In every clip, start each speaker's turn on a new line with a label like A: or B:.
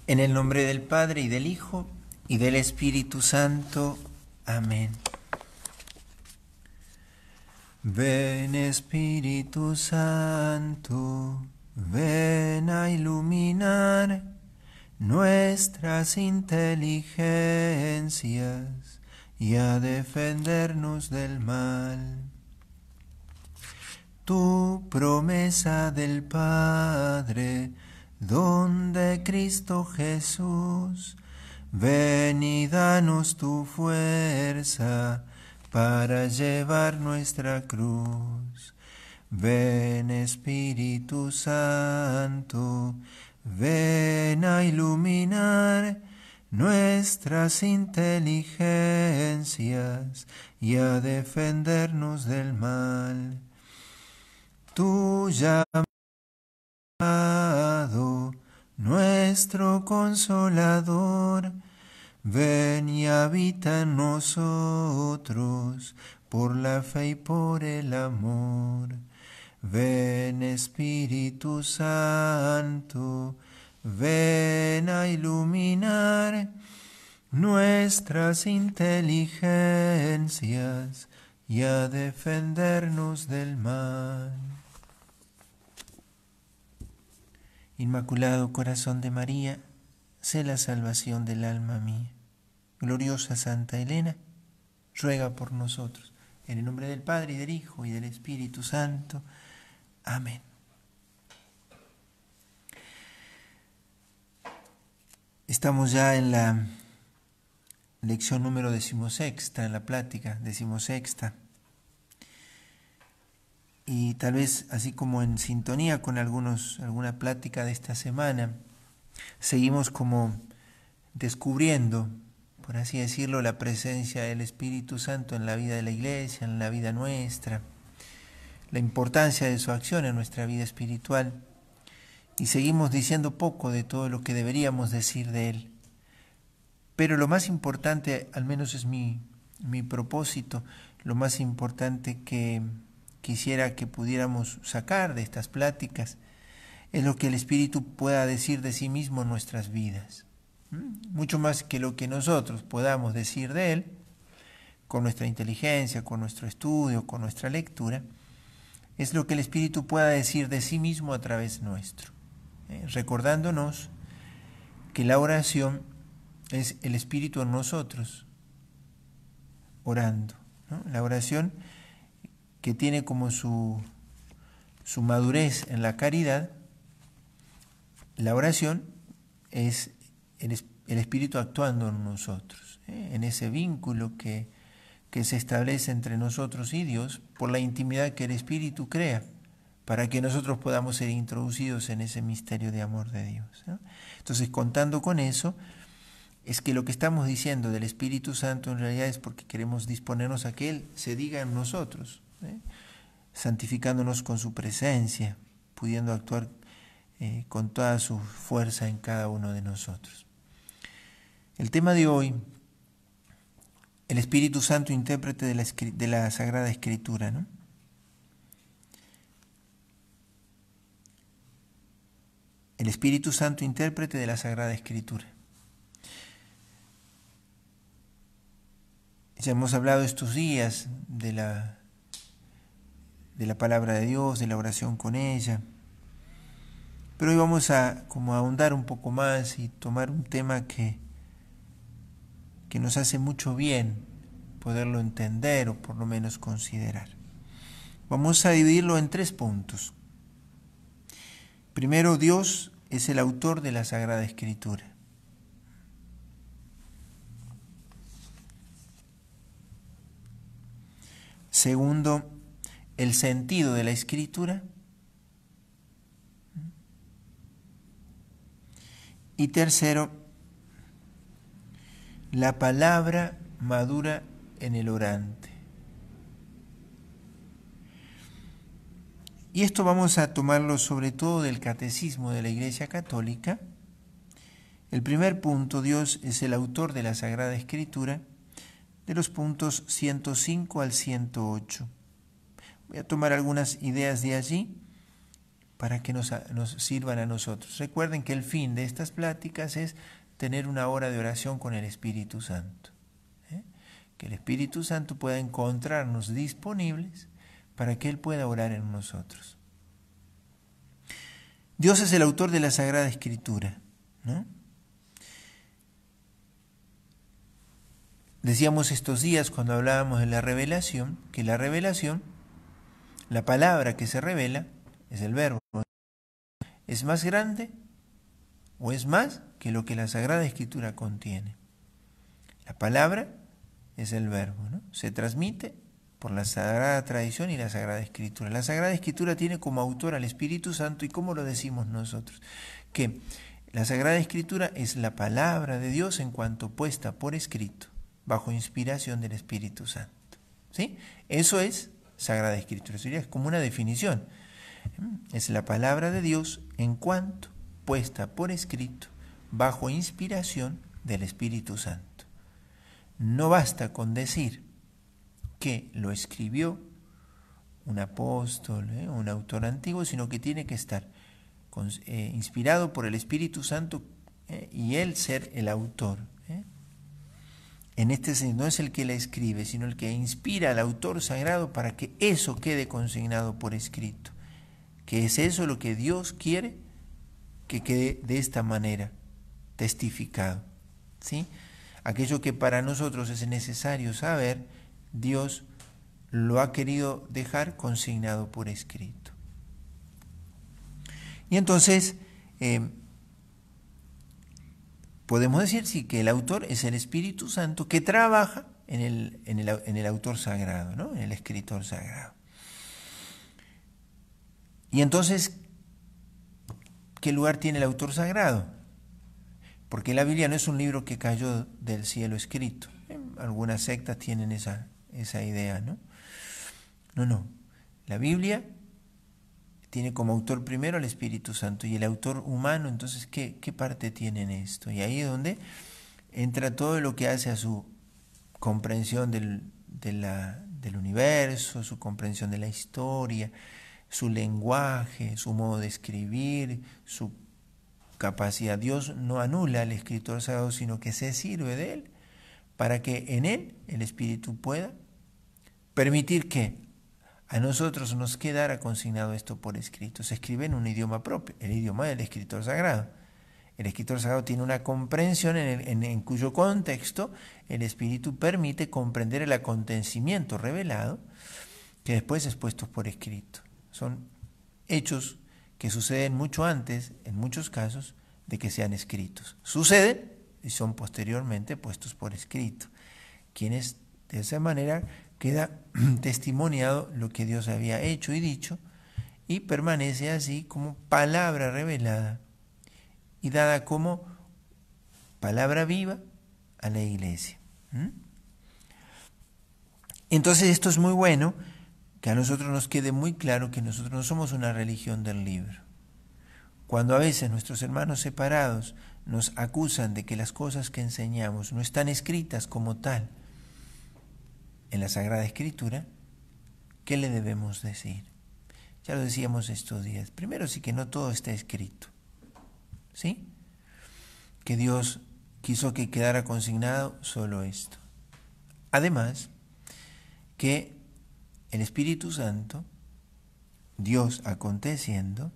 A: En el nombre del Padre, y del Hijo, y del Espíritu Santo. Amén. Ven Espíritu Santo, ven a iluminar nuestras inteligencias y a defendernos del mal. Tu promesa del Padre, donde Cristo Jesús, ven y danos tu fuerza para llevar nuestra cruz. Ven Espíritu Santo, ven a iluminar nuestras inteligencias y a defendernos del mal. Tu llamado, nuestro consolador, ven y habita en nosotros por la fe y por el amor. Ven Espíritu Santo, ven a iluminar nuestras inteligencias y a defendernos del mal. Inmaculado Corazón de María, sé la salvación del alma mía. Gloriosa Santa Elena, ruega por nosotros. En el nombre del Padre, y del Hijo, y del Espíritu Santo. Amén. Estamos ya en la lección número 16, en la plática 16. Y tal vez, así como en sintonía con alguna plática de esta semana, seguimos como descubriendo, por así decirlo, la presencia del Espíritu Santo en la vida de la Iglesia, en la vida nuestra, la importancia de su acción en nuestra vida espiritual. Y seguimos diciendo poco de todo lo que deberíamos decir de Él. Pero lo más importante, al menos es mi propósito, lo más importante que quisiera que pudiéramos sacar de estas pláticas es lo que el Espíritu pueda decir de sí mismo en nuestras vidas. Mucho más que lo que nosotros podamos decir de Él, con nuestra inteligencia, con nuestro estudio, con nuestra lectura, es lo que el Espíritu pueda decir de sí mismo a través nuestro. Recordándonos que la oración es el Espíritu en nosotros, orando, ¿no? La oración que tiene como su madurez en la caridad, la oración es el Espíritu actuando en nosotros, en ese vínculo que se establece entre nosotros y Dios por la intimidad que el Espíritu crea para que nosotros podamos ser introducidos en ese misterio de amor de Dios, ¿no? Entonces, contando con eso, es que lo que estamos diciendo del Espíritu Santo en realidad es porque queremos disponernos a que Él se diga en nosotros, santificándonos con su presencia, pudiendo actuar con toda su fuerza en cada uno de nosotros. El tema de hoy, el Espíritu Santo, intérprete de la Sagrada Escritura, ¿no? El Espíritu Santo, intérprete de la Sagrada Escritura. Ya hemos hablado estos días de la palabra de Dios, de la oración con ella, pero hoy vamos a ahondar un poco más y tomar un tema que nos hace mucho bien poderlo entender o por lo menos considerar. Vamos a dividirlo en 3 puntos. Primero, Dios es el autor de la Sagrada Escritura. Segundo, el sentido de la Escritura. Y tercero, la palabra madura en el orante. Y esto vamos a tomarlo sobre todo del Catecismo de la Iglesia Católica. El primer punto, Dios es el autor de la Sagrada Escritura, de los puntos 105 al 108. Voy a tomar algunas ideas de allí para que nos sirvan a nosotros. Recuerden que el fin de estas pláticas es tener una hora de oración con el Espíritu Santo. Que el Espíritu Santo pueda encontrarnos disponibles para que Él pueda orar en nosotros. Dios es el autor de la Sagrada Escritura, ¿no? Decíamos estos días cuando hablábamos de la revelación, que la revelación, la palabra que se revela, es el verbo. ¿Es más grande o es más que lo que la Sagrada Escritura contiene? La palabra es el verbo, ¿no? Se transmite por la Sagrada Tradición y la Sagrada Escritura. La Sagrada Escritura tiene como autor al Espíritu Santo, y ¿cómo lo decimos nosotros? Que la Sagrada Escritura es la palabra de Dios en cuanto puesta por escrito, bajo inspiración del Espíritu Santo. ¿Sí? Eso es Sagrada Escritura. Eso es como una definición. Es la palabra de Dios en cuanto puesta por escrito, bajo inspiración del Espíritu Santo. No basta con decir que lo escribió un apóstol, un autor antiguo, sino que tiene que estar inspirado por el Espíritu Santo y él ser el autor. En este sentido, no es el que la escribe, sino el que inspira al autor sagrado para que eso quede consignado por escrito. Que es eso lo que Dios quiere que quede de esta manera testificado, ¿sí? Aquello que para nosotros es necesario saber, Dios lo ha querido dejar consignado por escrito. Y entonces podemos decir sí que el autor es el Espíritu Santo que trabaja en el autor sagrado, ¿no? En el escritor sagrado. Y entonces, ¿qué lugar tiene el autor sagrado? Porque la Biblia no es un libro que cayó del cielo escrito. Algunas sectas tienen esa idea, ¿no? No. La Biblia tiene como autor primero al Espíritu Santo, y el autor humano, entonces, ¿qué parte tiene en esto? Y ahí es donde entra todo lo que hace a su comprensión del universo, su comprensión de la historia, su lenguaje, su modo de escribir, su capacidad. Dios no anula al escritor sagrado, sino que se sirve de él para que en él el Espíritu pueda permitir que a nosotros nos quedara consignado esto por escrito. Se escribe en un idioma propio, el idioma del escritor sagrado. El escritor sagrado tiene una comprensión en cuyo contexto el Espíritu permite comprender el acontecimiento revelado que después es puesto por escrito. Son hechos que suceden mucho antes, en muchos casos, de que sean escritos. Suceden y son posteriormente puestos por escrito, quienes de esa manera queda testimoniado lo que Dios había hecho y dicho, y permanece así como palabra revelada y dada como palabra viva a la iglesia. Entonces esto es muy bueno, que a nosotros nos quede muy claro que nosotros no somos una religión del libro. Cuando a veces nuestros hermanos separados nos acusan de que las cosas que enseñamos no están escritas como tal en la Sagrada Escritura, ¿qué le debemos decir? Ya lo decíamos estos días. Primero, sí, que no todo está escrito, ¿sí? Que Dios quiso que quedara consignado solo esto. Además, que el Espíritu Santo, Dios aconteciendo,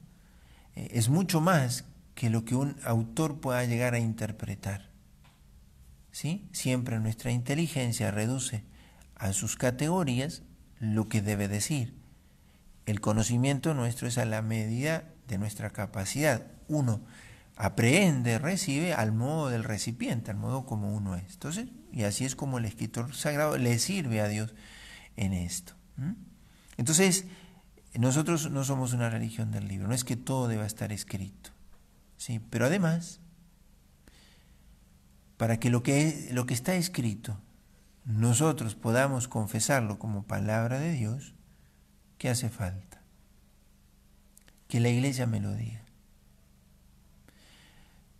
A: es mucho más que lo que un autor pueda llegar a interpretar, ¿sí? Siempre nuestra inteligencia reduce a sus categorías lo que debe decir. El conocimiento nuestro es a la medida de nuestra capacidad. Uno aprehende, recibe al modo del recipiente, al modo como uno es. Entonces, y así es como el escritor sagrado le sirve a Dios en esto. Entonces, nosotros no somos una religión del libro, no es que todo deba estar escrito, ¿sí? Pero además, para que lo que está escrito nosotros podamos confesarlo como palabra de Dios, ¿qué hace falta? Que la iglesia me lo diga.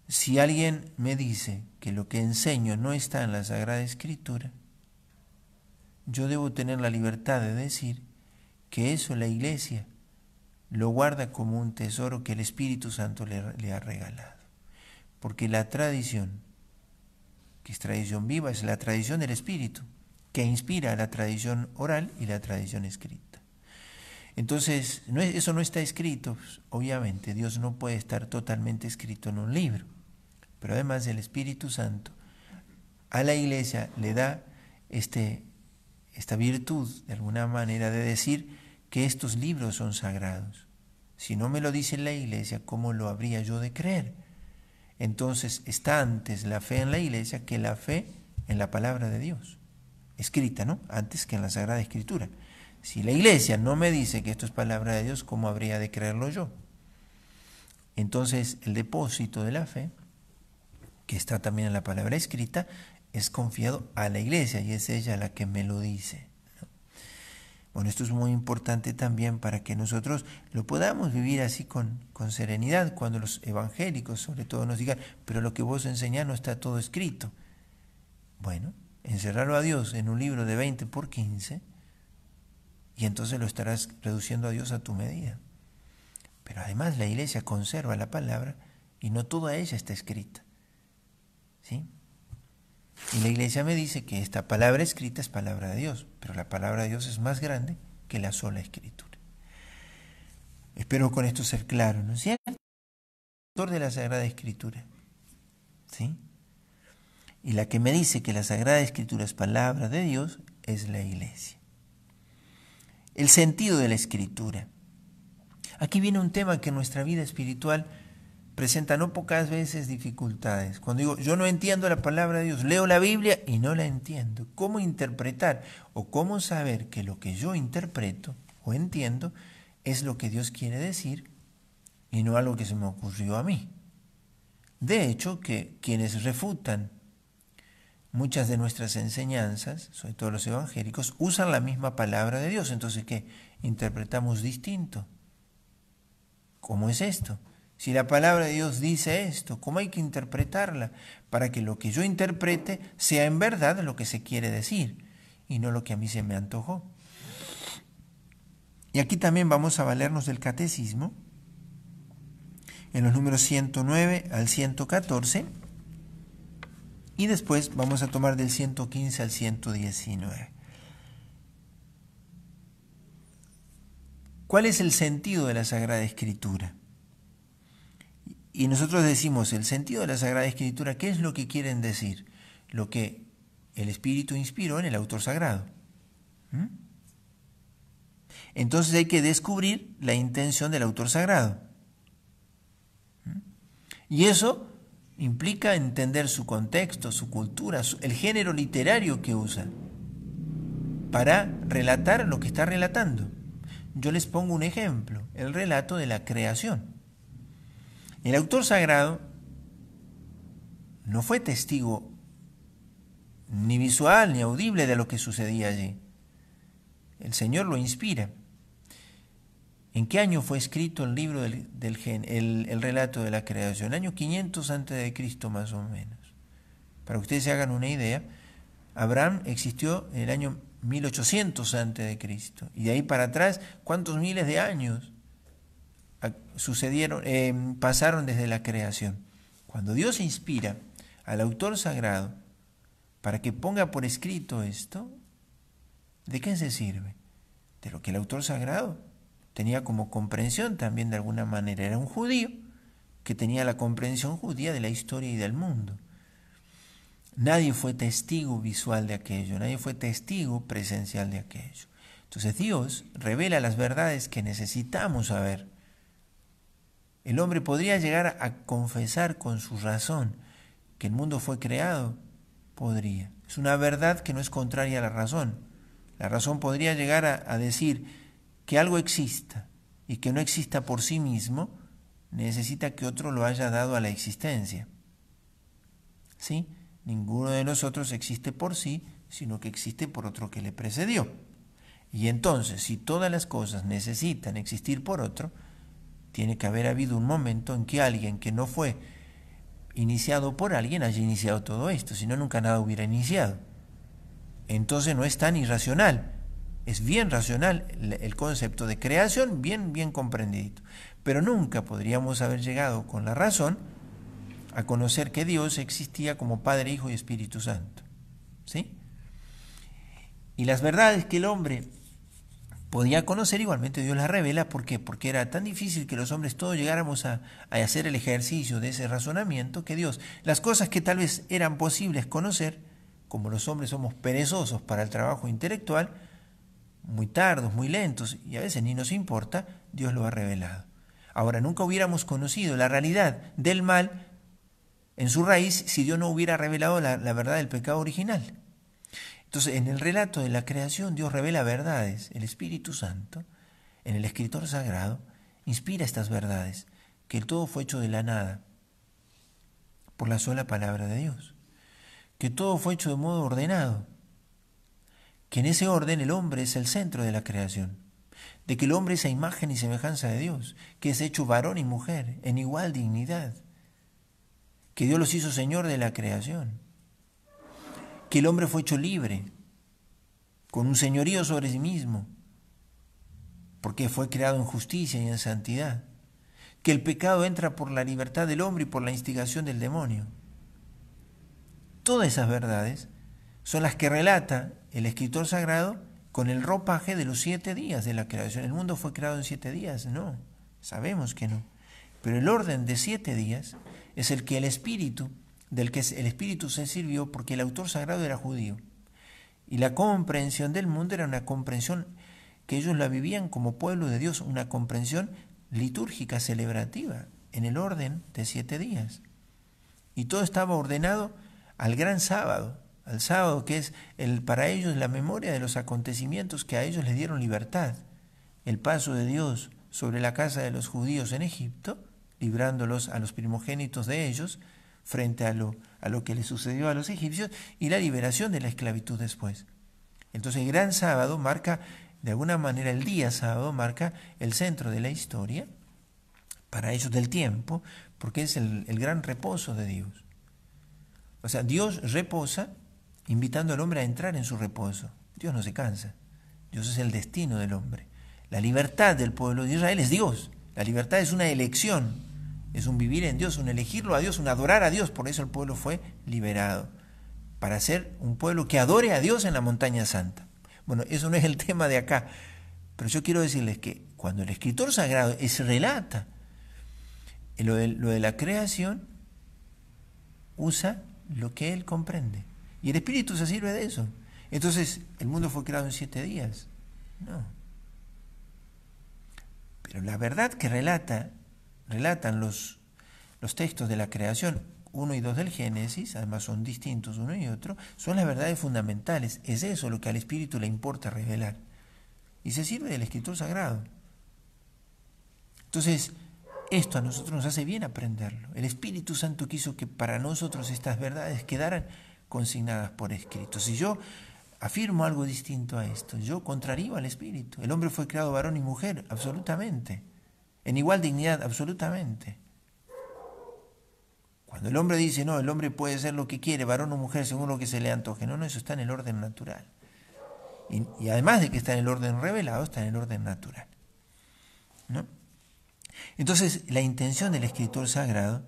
A: Si alguien me dice que lo que enseño no está en la Sagrada Escritura, yo debo tener la libertad de decir que eso la iglesia lo guarda como un tesoro que el Espíritu Santo le ha regalado. Porque la tradición, que es tradición viva, es la tradición del Espíritu, que inspira la tradición oral y la tradición escrita. Entonces, eso no está escrito, obviamente, Dios no puede estar totalmente escrito en un libro, pero además el Espíritu Santo a la Iglesia le da esta virtud, de alguna manera, de decir que estos libros son sagrados. Si no me lo dice la Iglesia, ¿cómo lo habría yo de creer? Entonces está antes la fe en la Iglesia que la fe en la palabra de Dios, escrita, ¿no? Antes que en la Sagrada Escritura. Si la Iglesia no me dice que esto es palabra de Dios, ¿cómo habría de creerlo yo? Entonces el depósito de la fe, que está también en la palabra escrita, es confiado a la Iglesia y es ella la que me lo dice, ¿no? Bueno, esto es muy importante también para que nosotros lo podamos vivir así con serenidad cuando los evangélicos sobre todo nos digan, pero lo que vos enseñás no está todo escrito. Bueno, encerrarlo a Dios en un libro de 20 por 15 y entonces lo estarás reduciendo a Dios a tu medida. Pero además la Iglesia conserva la palabra y no toda ella está escrita, ¿sí? Y la Iglesia me dice que esta palabra escrita es palabra de Dios, pero la palabra de Dios es más grande que la sola Escritura. Espero con esto ser claro, ¿no es cierto? El autor de la Sagrada Escritura, ¿sí? Y la que me dice que la Sagrada Escritura es palabra de Dios es la Iglesia. El sentido de la Escritura. Aquí viene un tema que en nuestra vida espiritual presenta no pocas veces dificultades. Cuando digo, yo no entiendo la palabra de Dios, leo la Biblia y no la entiendo. ¿Cómo interpretar o cómo saber que lo que yo interpreto o entiendo es lo que Dios quiere decir y no algo que se me ocurrió a mí? De hecho, que quienes refutan muchas de nuestras enseñanzas, sobre todo los evangélicos, usan la misma palabra de Dios. Entonces, ¿qué? Interpretamos distinto. ¿Cómo es esto? Si la palabra de Dios dice esto, ¿cómo hay que interpretarla? Para que lo que yo interprete sea en verdad lo que se quiere decir y no lo que a mí se me antojó. Y aquí también vamos a valernos del catecismo, en los números 109 al 114, y después vamos a tomar del 115 al 119. ¿Cuál es el sentido de la Sagrada Escritura? Y nosotros decimos, el sentido de la Sagrada Escritura, ¿qué es lo que quieren decir? Lo que el Espíritu inspiró en el autor sagrado. Entonces hay que descubrir la intención del autor sagrado. Y eso implica entender su contexto, su cultura, el género literario que usa para relatar lo que está relatando. Yo les pongo un ejemplo, el relato de la creación. El autor sagrado no fue testigo ni visual ni audible de lo que sucedía allí. El Señor lo inspira. ¿En qué año fue escrito el libro el relato de la creación? Año 500 a.C. más o menos. Para que ustedes se hagan una idea, Abraham existió en el año 1800 a.C. Y de ahí para atrás, ¿cuántos miles de años pasaron desde la creación? Cuando Dios inspira al autor sagrado para que ponga por escrito esto, ¿de qué se sirve? De lo que el autor sagrado tenía como comprensión también de alguna manera. Era un judío que tenía la comprensión judía de la historia y del mundo. Nadie fue testigo visual de aquello, nadie fue testigo presencial de aquello. Entonces Dios revela las verdades que necesitamos saber. El hombre podría llegar a confesar con su razón que el mundo fue creado. Podría. Es una verdad que no es contraria a la razón. La razón podría llegar a decir que algo exista y que no exista por sí mismo, necesita que otro lo haya dado a la existencia. ¿Sí? Ninguno de nosotros existe por sí, sino que existe por otro que le precedió. Y entonces, si todas las cosas necesitan existir por otro, tiene que haber habido un momento en que alguien que no fue iniciado por alguien haya iniciado todo esto, si no, nunca nada hubiera iniciado. Entonces no es tan irracional Es bien racional el concepto de creación, bien comprendido. Pero nunca podríamos haber llegado con la razón a conocer que Dios existía como Padre, Hijo y Espíritu Santo. ¿Sí? Y las verdades que el hombre podía conocer, igualmente Dios las revela. ¿Por qué? Porque era tan difícil que los hombres todos llegáramos a hacer el ejercicio de ese razonamiento, que Dios, las cosas que tal vez eran posibles conocer, como los hombres somos perezosos para el trabajo intelectual, muy tardos, muy lentos, y a veces ni nos importa, Dios lo ha revelado. Ahora, nunca hubiéramos conocido la realidad del mal en su raíz si Dios no hubiera revelado la verdad del pecado original. Entonces, en el relato de la creación, Dios revela verdades. El Espíritu Santo, en el escritor sagrado, inspira estas verdades, que el todo fue hecho de la nada, por la sola palabra de Dios, que todo fue hecho de modo ordenado, que en ese orden el hombre es el centro de la creación, de que el hombre es a imagen y semejanza de Dios, que es hecho varón y mujer en igual dignidad, que Dios los hizo Señor de la creación, que el hombre fue hecho libre, con un señorío sobre sí mismo, porque fue creado en justicia y en santidad, que el pecado entra por la libertad del hombre y por la instigación del demonio. Todas esas verdades son las que relata el escritor sagrado con el ropaje de los 7 días de la creación. ¿El mundo fue creado en 7 días? No, sabemos que no. Pero el orden de 7 días es el que el Espíritu, del que el Espíritu se sirvió, porque el autor sagrado era judío. Y la comprensión del mundo era una comprensión que ellos la vivían como pueblo de Dios, una comprensión litúrgica, celebrativa, en el orden de 7 días. Y todo estaba ordenado al gran sábado, al sábado que es para ellos la memoria de los acontecimientos que a ellos les dieron libertad. El paso de Dios sobre la casa de los judíos en Egipto, librándolos a los primogénitos de ellos, frente a lo que le sucedió a los egipcios, y la liberación de la esclavitud después. Entonces el gran sábado marca, de alguna manera el día sábado marca el centro de la historia, para ellos del tiempo, porque es el gran reposo de Dios. O sea, Dios reposa invitando al hombre a entrar en su reposo. Dios no se cansa. Dios es el destino del hombre. La libertad del pueblo de Israel es Dios. La libertad es una elección, es un vivir en Dios, un elegirlo a Dios, un adorar a Dios. Por eso el pueblo fue liberado, para ser un pueblo que adore a Dios en la montaña santa. Bueno, eso no es el tema de acá, pero yo quiero decirles que cuando el escritor sagrado relata lo de la creación, usa lo que él comprende. Y el Espíritu se sirve de eso. Entonces, ¿el mundo fue creado en 7 días? No. Pero la verdad que relatan los textos de la creación 1 y 2 del Génesis, además son distintos uno y otro, son las verdades fundamentales. Es eso lo que al Espíritu le importa revelar. Y se sirve del escritor sagrado. Entonces, esto a nosotros nos hace bien aprenderlo. El Espíritu Santo quiso que para nosotros estas verdades quedaran consignadas por escrito. Si yo afirmo algo distinto a esto, yo contrarío al Espíritu. El hombre fue creado varón y mujer, absolutamente. En igual dignidad, absolutamente. Cuando el hombre dice, no, el hombre puede ser lo que quiere, varón o mujer, según lo que se le antoje. No, eso está en el orden natural. Y además de que está en el orden revelado, está en el orden natural, ¿no? Entonces, la intención del escritor sagrado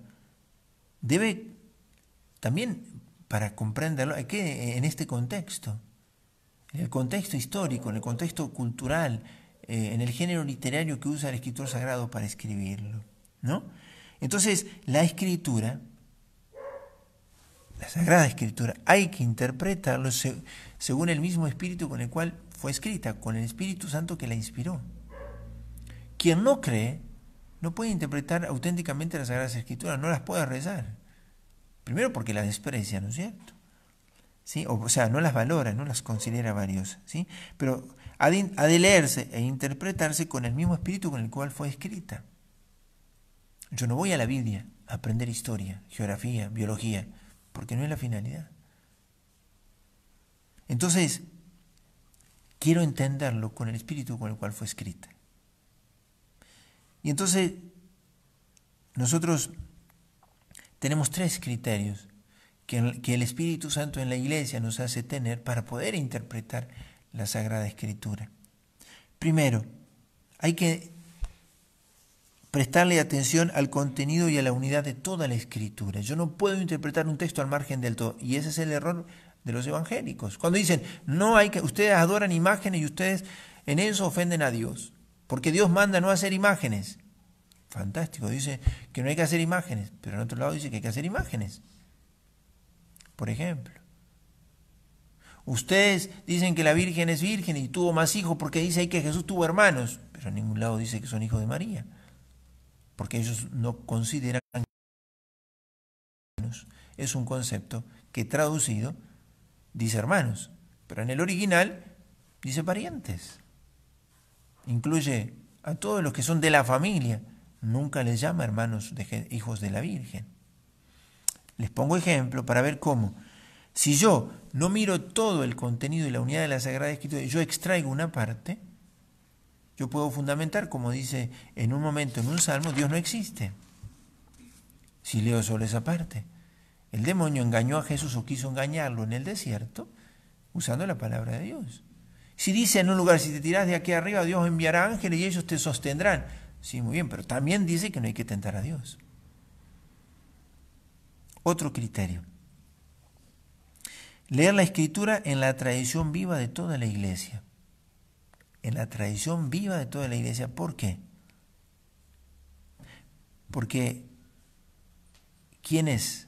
A: debe también, para comprenderlo, hay que, en este contexto, en el contexto histórico, en el contexto cultural, en el género literario que usa el escritor sagrado para escribirlo, ¿no? Entonces, la escritura, la Sagrada Escritura, hay que interpretarlo según el mismo espíritu con el cual fue escrita, con el Espíritu Santo que la inspiró. Quien no cree no puede interpretar auténticamente las Sagradas Escrituras, no las puede rezar. Primero porque las desprecia, ¿no es cierto? ¿Sí? O sea, no las valora, no las considera valiosas, ¿sí? Pero ha de leerse e interpretarse con el mismo espíritu con el cual fue escrita. Yo no voy a la Biblia a aprender historia, geografía, biología, porque no es la finalidad. Entonces, quiero entenderlo con el espíritu con el cual fue escrita. Y entonces, nosotros tenemos 3 criterios que el Espíritu Santo en la Iglesia nos hace tener para poder interpretar la Sagrada Escritura. Primero, hay que prestarle atención al contenido y a la unidad de toda la Escritura. Yo no puedo interpretar un texto al margen del todo, y ese es el error de los evangélicos. Cuando dicen, no hay que, ustedes adoran imágenes y ustedes en eso ofenden a Dios, porque Dios manda no hacer imágenes. Fantástico, dice que no hay que hacer imágenes, pero en otro lado dice que hay que hacer imágenes. Por ejemplo, ustedes dicen que la Virgen es virgen y tuvo más hijos porque dice ahí que Jesús tuvo hermanos, pero en ningún lado dice que son hijos de María, porque ellos no consideran hermanos. Es un concepto que traducido dice hermanos, pero en el original dice parientes. Incluye a todos los que son de la familia, nunca les llama hermanos de hijos de la Virgen. Les pongo ejemplo para ver cómo. Si yo no miro todo el contenido y la unidad de la Sagrada Escritura, yo extraigo una parte, yo puedo fundamentar, como dice en un momento en un salmo, Dios no existe. Si leo solo esa parte. El demonio engañó a Jesús o quiso engañarlo en el desierto usando la palabra de Dios. Si dice en un lugar, si te tiras de aquí arriba, Dios enviará ángeles y ellos te sostendrán. Sí, muy bien, pero también dice que no hay que tentar a Dios. Otro criterio. Leer la Escritura en la tradición viva de toda la Iglesia. En la tradición viva de toda la Iglesia. ¿Por qué? Porque ¿quién es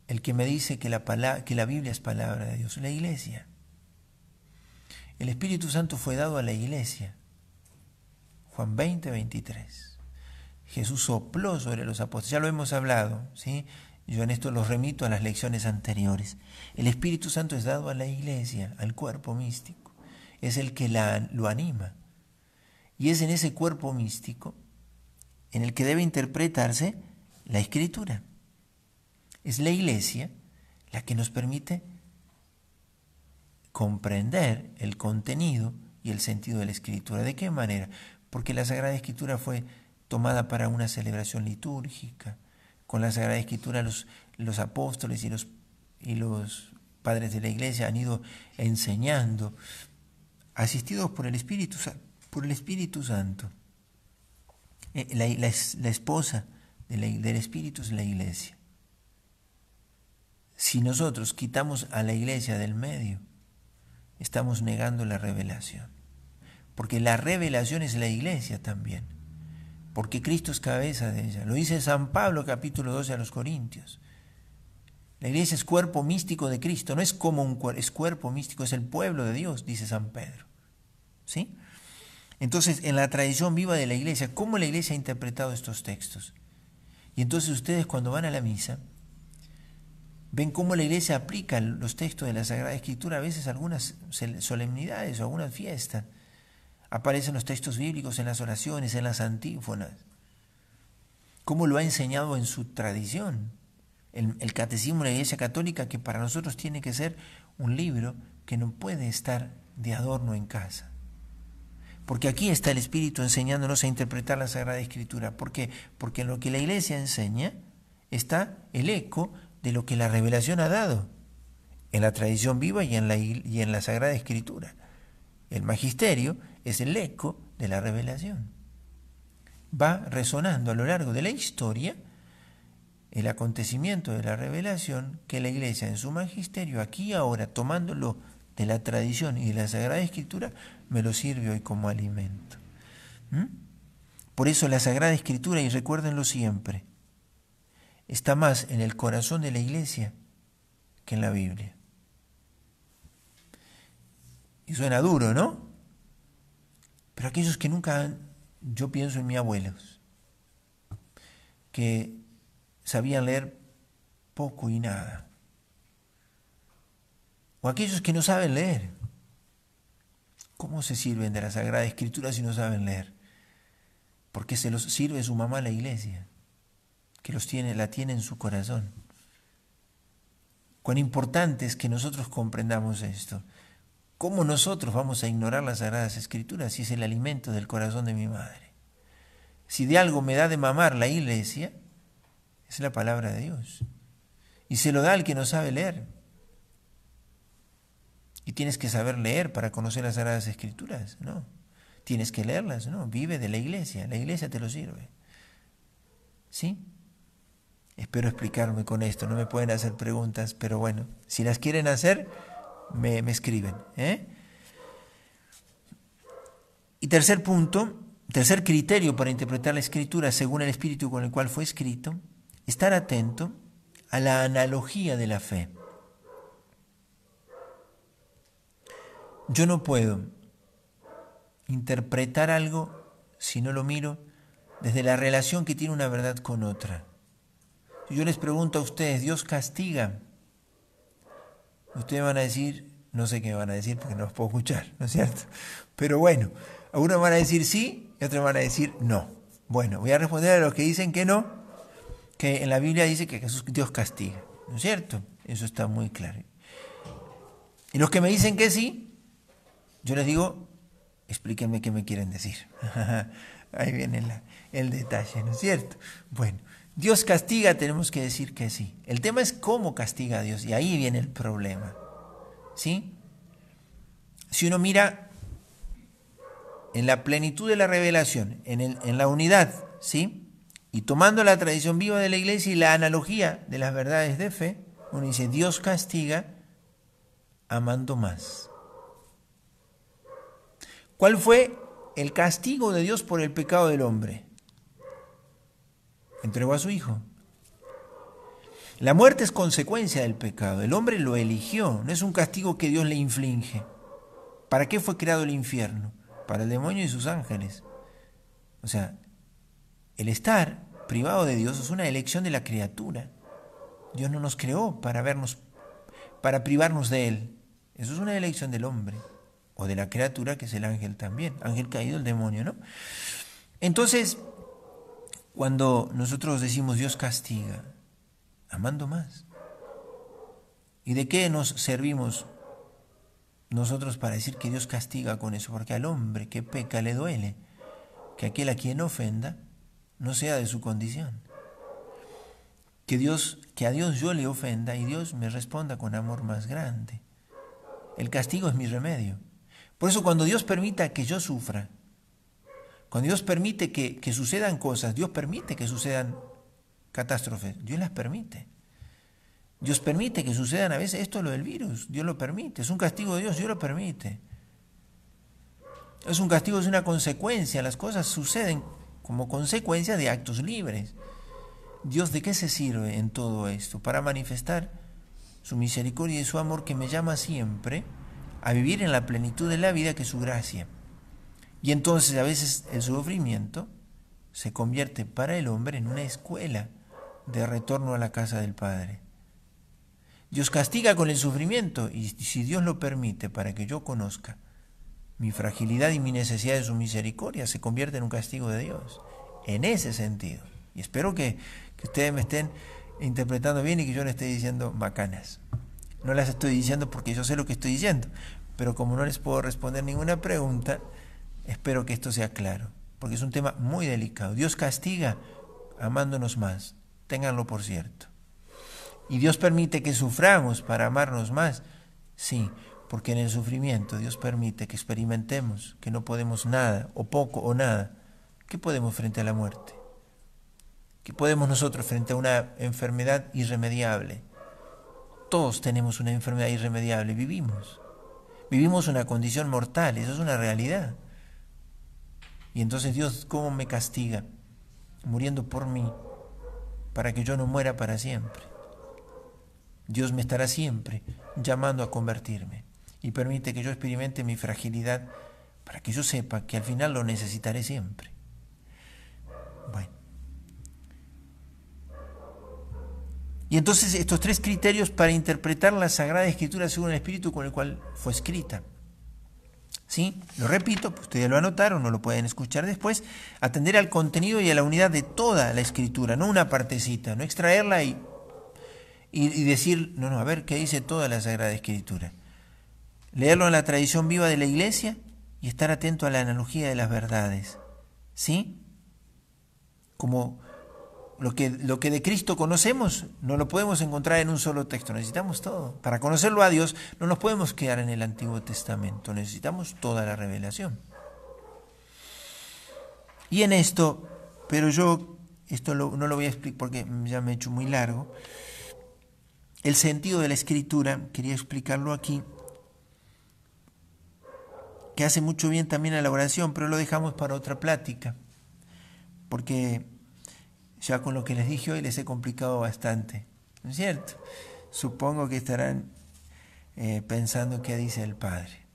A: el que me dice que la Biblia es palabra de Dios? La Iglesia. El Espíritu Santo fue dado a la Iglesia. Juan 20, 23. Jesús sopló sobre los apóstoles. Ya lo hemos hablado, ¿sí? Yo en esto los remito a las lecciones anteriores. El Espíritu Santo es dado a la Iglesia, al cuerpo místico. Es el que lo anima. Y es en ese cuerpo místico en el que debe interpretarse la Escritura. Es la Iglesia la que nos permite comprender el contenido y el sentido de la Escritura. ¿De qué manera? Porque la Sagrada Escritura fue tomada para una celebración litúrgica. Con la Sagrada Escritura los apóstoles y los padres de la Iglesia han ido enseñando, asistidos por el Espíritu Santo. La esposa del Espíritu es la Iglesia. Si nosotros quitamos a la Iglesia del medio, estamos negando la revelación. Porque la revelación es la Iglesia también. Porque Cristo es cabeza de ella. Lo dice San Pablo, capítulo 12 a los Corintios. La Iglesia es cuerpo místico de Cristo. No es como es cuerpo místico, es el pueblo de Dios, dice San Pedro. ¿Sí? Entonces, en la tradición viva de la Iglesia, ¿cómo la Iglesia ha interpretado estos textos? Y entonces ustedes cuando van a la misa, ven cómo la Iglesia aplica los textos de la Sagrada Escritura a veces a algunas solemnidades o algunas fiestas. Aparecen los textos bíblicos en las oraciones, en las antífonas. ¿Cómo lo ha enseñado en su tradición? El Catecismo de la Iglesia Católica, que para nosotros tiene que ser un libro que no puede estar de adorno en casa. Porque aquí está el Espíritu enseñándonos a interpretar la Sagrada Escritura. ¿Por qué? Porque en lo que la Iglesia enseña está el eco de lo que la revelación ha dado en la tradición viva y en la Sagrada Escritura. El magisterio es el eco de la revelación. Va resonando a lo largo de la historia el acontecimiento de la revelación que la Iglesia en su magisterio, aquí y ahora, tomándolo de la tradición y de la Sagrada Escritura, me lo sirve hoy como alimento. Por eso la Sagrada Escritura, y recuérdenlo siempre, está más en el corazón de la Iglesia que en la Biblia. Y suena duro, ¿no? Pero aquellos que nunca yo pienso en mis abuelos, que sabían leer poco y nada. O aquellos que no saben leer. ¿Cómo se sirven de la Sagrada Escritura si no saben leer? Porque se los sirve su mamá la Iglesia, que la tiene en su corazón. Cuán importante es que nosotros comprendamos esto. ¿Cómo nosotros vamos a ignorar las Sagradas Escrituras si es el alimento del corazón de mi madre? Si de algo me da de mamar la Iglesia, es la palabra de Dios. Y se lo da al que no sabe leer. Y tienes que saber leer para conocer las Sagradas Escrituras, ¿no? Tienes que leerlas, ¿no? Vive de la iglesia te lo sirve. ¿Sí? Espero explicarme con esto, no me pueden hacer preguntas, pero bueno, si las quieren hacer, me escriben. Y tercer punto, tercer criterio para interpretar la Escritura según el espíritu con el cual fue escrito, estar atento a la analogía de la fe. Yo no puedo interpretar algo si no lo miro desde la relación que tiene una verdad con otra. Si yo les pregunto a ustedes, ¿Dios castiga? Ustedes van a decir, no sé qué van a decir porque no los puedo escuchar, ¿no es cierto? Pero bueno, algunos van a decir sí y otros van a decir no. Bueno, voy a responder a los que dicen que no, que en la Biblia dice que Dios castiga, ¿no es cierto? Eso está muy claro. Y los que me dicen que sí, yo les digo, explíquenme qué me quieren decir. Ahí viene el detalle, ¿no es cierto? Bueno, Dios castiga, tenemos que decir que sí. El tema es cómo castiga a Dios, y ahí viene el problema. ¿Sí? Si uno mira en la plenitud de la revelación, en la unidad, ¿sí? Y tomando la tradición viva de la Iglesia y la analogía de las verdades de fe, uno dice, Dios castiga amando más. ¿Cuál fue el castigo de Dios por el pecado del hombre? Entregó a su Hijo. La muerte es consecuencia del pecado. El hombre lo eligió, no es un castigo que Dios le inflige. ¿Para qué fue creado el infierno? Para el demonio y sus ángeles. O sea, el estar privado de Dios es una elección de la criatura. Dios no nos creó para privarnos de Él. Eso es una elección del hombre. O de la criatura, que es el ángel también. Ángel caído, el demonio, ¿no? Entonces, cuando nosotros decimos Dios castiga, amando más. ¿Y de qué nos servimos nosotros para decir que Dios castiga con eso? Porque al hombre que peca le duele que aquel a quien ofenda no sea de su condición. Que a Dios yo le ofenda y Dios me responda con amor más grande. El castigo es mi remedio. Por eso cuando Dios permita que yo sufra, cuando Dios permite que sucedan cosas, Dios permite que sucedan catástrofes, Dios las permite. Dios permite que sucedan a veces, esto es lo del virus, Dios lo permite, es un castigo de Dios, Dios lo permite. Es un castigo, es una consecuencia, las cosas suceden como consecuencia de actos libres. Dios, ¿de qué se sirve en todo esto? Para manifestar su misericordia y su amor que me llama siempre a vivir en la plenitud de la vida que es su gracia. Y entonces a veces el sufrimiento se convierte para el hombre en una escuela de retorno a la casa del Padre. Dios castiga con el sufrimiento y si Dios lo permite para que yo conozca mi fragilidad y mi necesidad de su misericordia, se convierte en un castigo de Dios. En ese sentido. Y espero que ustedes me estén interpretando bien y que yo les esté diciendo bacanas. No las estoy diciendo porque yo sé lo que estoy diciendo, pero como no les puedo responder ninguna pregunta, espero que esto sea claro, porque es un tema muy delicado. Dios castiga amándonos más, ténganlo por cierto. Y Dios permite que suframos para amarnos más, sí, porque en el sufrimiento Dios permite que experimentemos que no podemos nada, o poco o nada. ¿Qué podemos frente a la muerte? ¿Qué podemos nosotros frente a una enfermedad irremediable? Todos tenemos una enfermedad irremediable, vivimos una condición mortal, eso es una realidad. Y entonces Dios, ¿cómo me castiga? Muriendo por mí, para que yo no muera para siempre. Dios me estará siempre llamando a convertirme y permite que yo experimente mi fragilidad para que yo sepa que al final lo necesitaré siempre. Bueno. Y entonces estos tres criterios para interpretar la Sagrada Escritura según el espíritu con el cual fue escrita. ¿Sí? Lo repito, ustedes lo anotaron, no lo pueden escuchar después. Atender al contenido y a la unidad de toda la Escritura, no una partecita, no extraerla y decir, no, a ver, ¿qué dice toda la Sagrada Escritura? Leerlo en la tradición viva de la Iglesia y estar atento a la analogía de las verdades. ¿Sí? Como Lo que de Cristo conocemos no lo podemos encontrar en un solo texto, necesitamos todo. Para conocerlo a Dios no nos podemos quedar en el Antiguo Testamento, necesitamos toda la revelación. Y en esto, pero yo no lo voy a explicar porque ya me he hecho muy largo, el sentido de la Escritura, quería explicarlo aquí, que hace mucho bien también a la oración, pero lo dejamos para otra plática, porque ya con lo que les dije hoy les he complicado bastante, ¿no es cierto? Supongo que estarán pensando qué dice el Padre.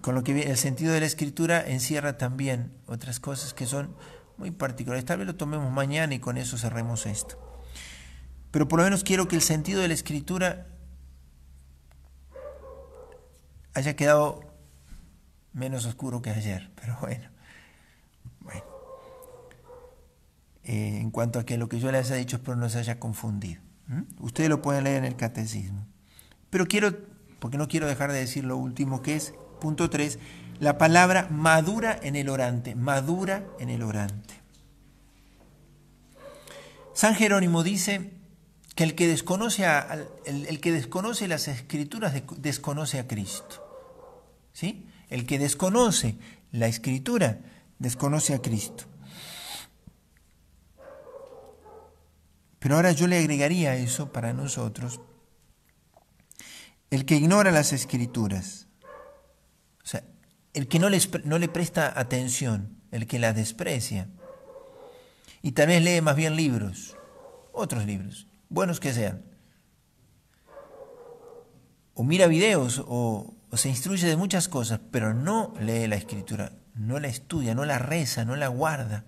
A: Con lo que el sentido de la Escritura encierra también otras cosas que son muy particulares. Tal vez lo tomemos mañana y con eso cerremos esto. Pero por lo menos quiero que el sentido de la Escritura haya quedado menos oscuro que ayer, pero bueno. En cuanto a que lo que yo les he dicho espero no se haya confundido. Ustedes lo pueden leer en el Catecismo. Pero porque no quiero dejar de decir lo último, que es, punto 3, la palabra madura en el orante, madura en el orante. San Jerónimo dice que el que desconoce las Escrituras desconoce a Cristo. ¿Sí? El que desconoce la Escritura desconoce a Cristo. Pero ahora yo le agregaría a eso para nosotros, el que ignora las Escrituras, o sea, el que no le presta atención, el que las desprecia, y tal vez lee más bien libros, otros libros, buenos que sean, o mira videos, o se instruye de muchas cosas, pero no lee la Escritura, no la estudia, no la reza, no la guarda,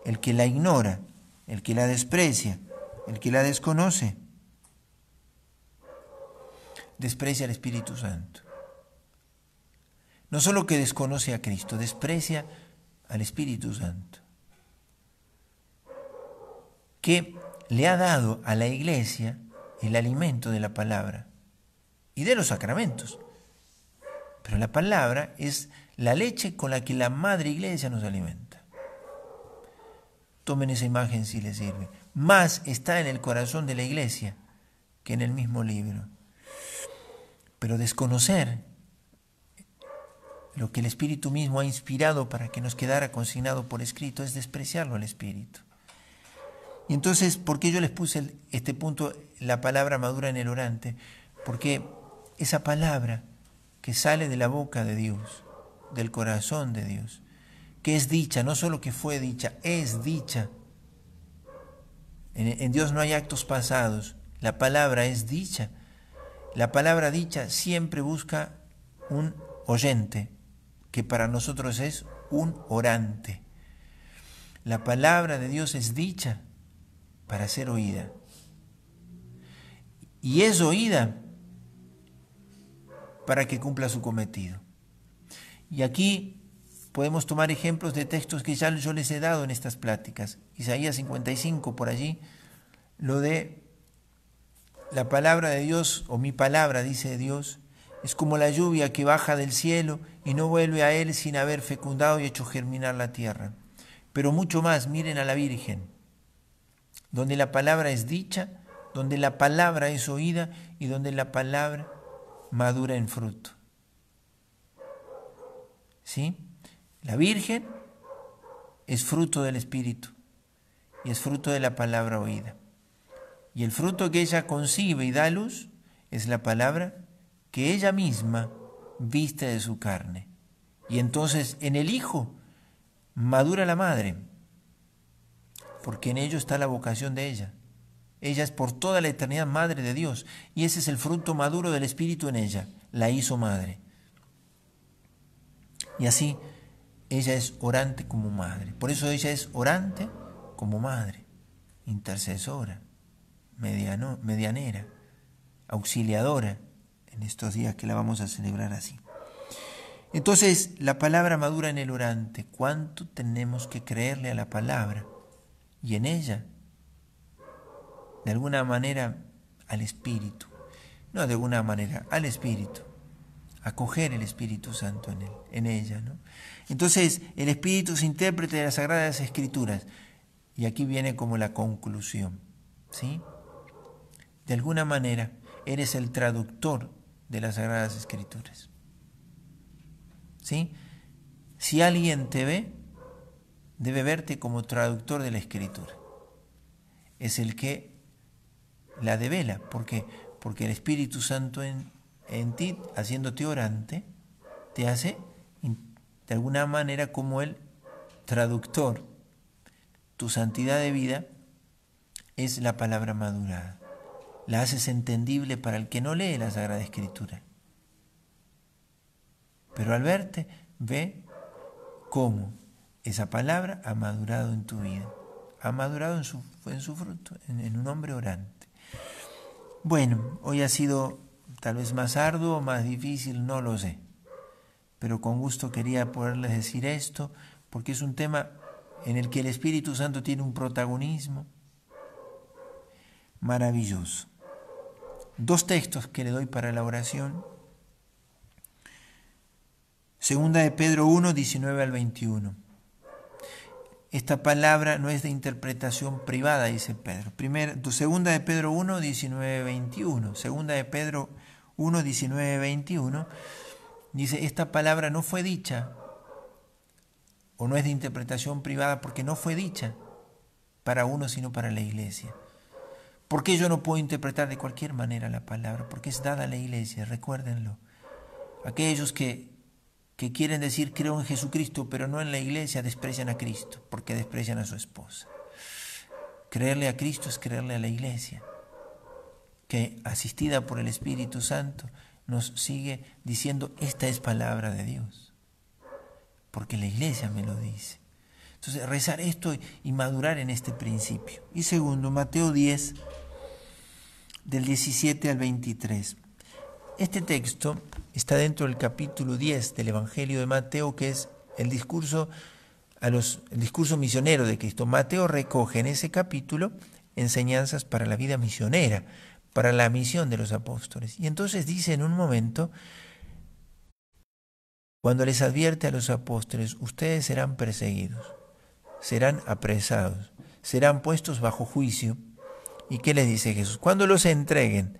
A: el que la ignora, el que la desprecia, el que la desconoce, desprecia al Espíritu Santo. No solo que desconoce a Cristo, desprecia al Espíritu Santo, que le ha dado a la Iglesia el alimento de la palabra y de los sacramentos. Pero la palabra es la leche con la que la Madre Iglesia nos alimenta. Tomen esa imagen si les sirve. Más está en el corazón de la Iglesia que en el mismo libro. Pero desconocer lo que el Espíritu mismo ha inspirado para que nos quedara consignado por escrito es despreciarlo al Espíritu. Y entonces, ¿por qué yo les puse este punto, la palabra madura en el orante? Porque esa palabra que sale de la boca de Dios, del corazón de Dios, que es dicha, no solo que fue dicha, es dicha. En Dios no hay actos pasados, la palabra es dicha. La palabra dicha siempre busca un oyente, que para nosotros es un orante. La palabra de Dios es dicha para ser oída. Y es oída para que cumpla su cometido. Y aquí podemos tomar ejemplos de textos que ya yo les he dado en estas pláticas. Isaías 55, por allí, lo de la palabra de Dios, o mi palabra, dice Dios, es como la lluvia que baja del cielo y no vuelve a él sin haber fecundado y hecho germinar la tierra. Pero mucho más, miren a la Virgen, donde la palabra es dicha, donde la palabra es oída y donde la palabra madura en fruto. ¿Sí? La Virgen es fruto del Espíritu y es fruto de la palabra oída. Y el fruto que ella concibe y da a luz es la palabra que ella misma viste de su carne. Y entonces en el Hijo madura la Madre, porque en ello está la vocación de ella. Ella es por toda la eternidad Madre de Dios, y ese es el fruto maduro del Espíritu en ella, la hizo Madre. Y así ella es orante como Madre. Por eso ella es orante como Madre, intercesora, medianera, auxiliadora, en estos días que la vamos a celebrar así. Entonces, la palabra madura en el orante. ¿Cuánto tenemos que creerle a la palabra? Y en ella, de alguna manera, al Espíritu. No de alguna manera, al Espíritu. Acoger el Espíritu Santo en ella, ¿no? Entonces, el Espíritu es intérprete de las Sagradas Escrituras. Y aquí viene como la conclusión, ¿sí? De alguna manera, eres el traductor de las Sagradas Escrituras, ¿sí? Si alguien te ve, debe verte como traductor de la Escritura. Es el que la devela, porque el Espíritu Santo en ti, haciéndote orante, te hace de alguna manera como el traductor. Tu santidad de vida es la palabra madurada. La haces entendible para el que no lee la Sagrada Escritura. Pero al verte, ve cómo esa palabra ha madurado en tu vida. Ha madurado en su fruto, en un hombre orante. Bueno, hoy ha sido tal vez más arduo, más difícil, no lo sé. Pero con gusto quería poderles decir esto, porque es un tema en el que el Espíritu Santo tiene un protagonismo maravilloso. 2 textos que le doy para la oración. Segunda de Pedro 1, 19 al 21. Esta palabra no es de interpretación privada, dice Pedro. Segunda de Pedro 1, 19, 21. Segunda de Pedro 1, 19, 21. Dice, esta palabra no fue dicha, o no es de interpretación privada, porque no fue dicha para uno, sino para la iglesia. ¿Por qué yo no puedo interpretar de cualquier manera la palabra? Porque es dada a la iglesia, recuérdenlo. Aquellos que quieren decir creo en Jesucristo, pero no en la iglesia, desprecian a Cristo, porque desprecian a su esposa. Creerle a Cristo es creerle a la iglesia, que asistida por el Espíritu Santo nos sigue diciendo, esta es palabra de Dios, porque la iglesia me lo dice. Entonces, rezar esto y madurar en este principio. Y segundo, Mateo 10, del 17 al 23. Este texto está dentro del capítulo 10 del Evangelio de Mateo, que es el discurso misionero de Cristo. Mateo recoge en ese capítulo enseñanzas para la vida misionera, para la misión de los apóstoles. Y entonces dice en un momento, cuando les advierte a los apóstoles, ustedes serán perseguidos, serán apresados, serán puestos bajo juicio. ¿Y qué les dice Jesús? Cuando los entreguen,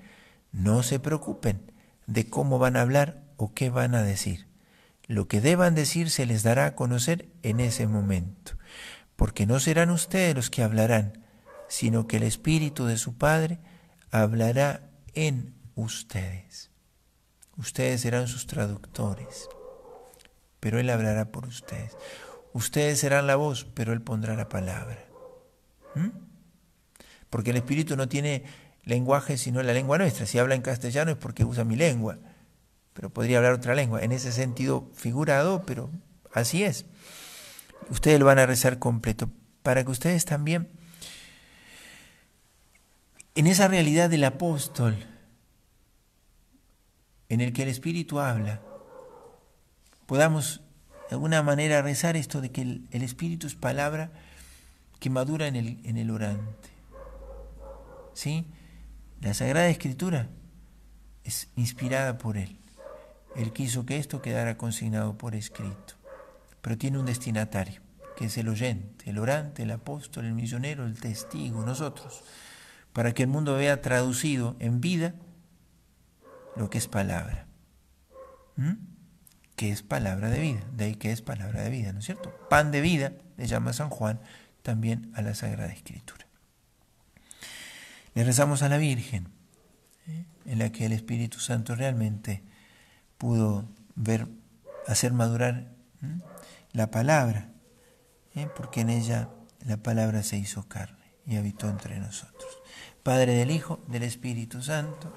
A: no se preocupen de cómo van a hablar o qué van a decir. Lo que deban decir se les dará a conocer en ese momento, porque no serán ustedes los que hablarán, sino que el Espíritu de su Padre hablará en ustedes. Ustedes serán sus traductores, pero Él hablará por ustedes. Ustedes serán la voz, pero Él pondrá la palabra. Porque el Espíritu no tiene lenguaje sino la lengua nuestra. Si habla en castellano es porque usa mi lengua, pero podría hablar otra lengua. En ese sentido figurado, pero así es. Ustedes lo van a rezar completo, para que ustedes también, en esa realidad del apóstol, en el que el Espíritu habla, podamos de alguna manera rezar esto de que el Espíritu es palabra que madura en el orante. ¿Sí? La Sagrada Escritura es inspirada por Él. Él quiso que esto quedara consignado por escrito. Pero tiene un destinatario, que es el oyente, el orante, el apóstol, el misionero, el testigo, nosotros, para que el mundo vea traducido en vida lo que es palabra. Que es palabra de vida, de ahí que es palabra de vida, ¿no es cierto? Pan de vida, le llama San Juan también a la Sagrada Escritura. Le rezamos a la Virgen, en la que el Espíritu Santo realmente pudo hacer madurar la palabra, porque en ella la palabra se hizo carne y habitó entre nosotros. Padre, del Hijo, del Espíritu Santo,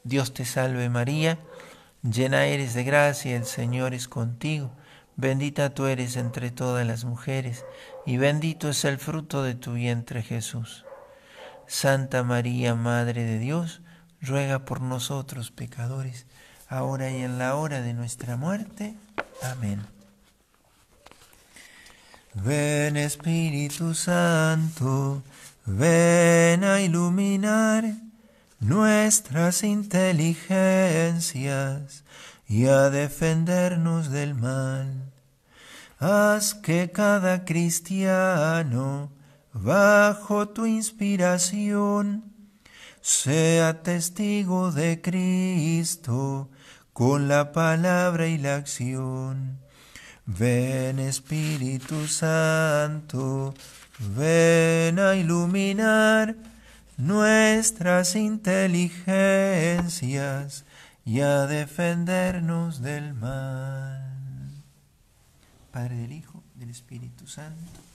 A: Dios te salve María, llena eres de gracia, el Señor es contigo, bendita tú eres entre todas las mujeres, y bendito es el fruto de tu vientre Jesús. Santa María, Madre de Dios, ruega por nosotros pecadores, ahora y en la hora de nuestra muerte. Amén. Ven Espíritu Santo, ven a iluminar nuestras inteligencias y a defendernos del mal. Haz que cada cristiano bajo tu inspiración, sea testigo de Cristo con la palabra y la acción. Ven Espíritu Santo, ven a iluminar nuestras inteligencias y a defendernos del mal. Padre, del Hijo, del Espíritu Santo.